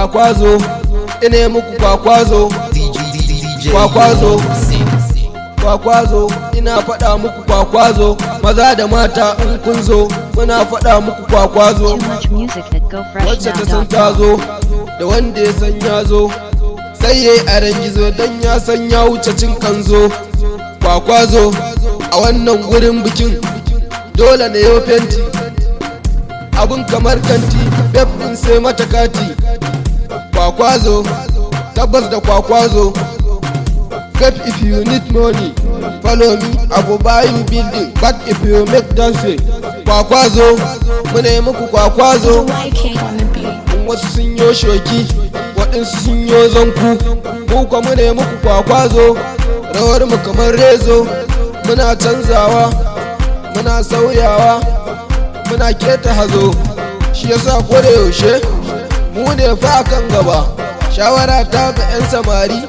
kwakwazo, ine muku kwakwazo, kwakwazo, kwakwazo, ina faɗa muku kwakwazo, maza da mata in kun zo muna faɗa muku kwakwazo. Wacce ta san ta zo da wanda ya san ya zo, sai yayi aran gizo dan ya san ya wuce cin kanzo. Kwakwazo a wannan gurin bikin dole ne yau fenti, abun kamar kanti, bebin sai mata kati. Kwakwazo tabbas da kwakwazo, get if you need money follow me, I go buy you building, but if you make dancing. Kwakwazo mune muku kwakwazo, wasu sun yo shoki waɗansu sun yo zanku, mu kwa mune muku kwakwazo, rawar mu kamar rezo, muna canzawa muna sauyawa muna keta hazo. Shi yasa ko da yaushe mu ne fa kan gaba, shawara ta ga 'yan samari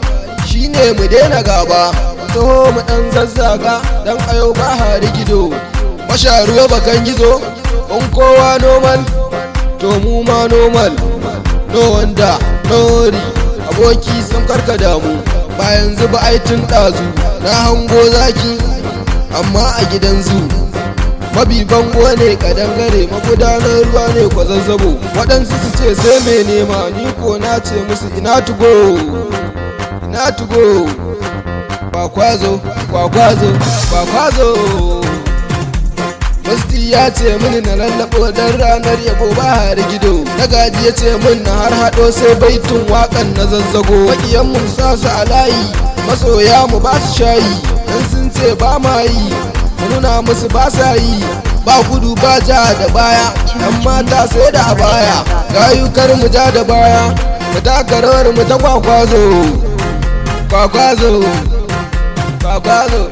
shine mu daina gaba, taho mu dan zazzaga dan ayo ba hari gido. Masharu ya bakan gizo on kowa normal to mu ma normal, no wanda no worry aboki sun karka damu, ba yanzu ba aitin ɗazu na hango zaki amma a gidan zu. Mabi bango ne kadangare, magudanar ruwa ne kwazazzabo, waɗansu su ce sai mai nema, ni ko na ce musu ina tugo, ina tugo. Kwakwazo, kwakwazo, kwakwazo. Musti ya ce mini na lallabo dan ranar yabo ba har gido, na gaji ya ce min na har haɗo sai baitin waƙan na zazzago. Maƙiyan mun sa su a layi, masoya mu ba su shayi, dan sun ce ba ma yi mu nuna musu ba sa yi, ba gudu ba ja da baya, dan mata sai da a baya, gayu kar mu ja da baya, mu taka rawar mu ta kwakwazo, kwakwazo, kwakwazo,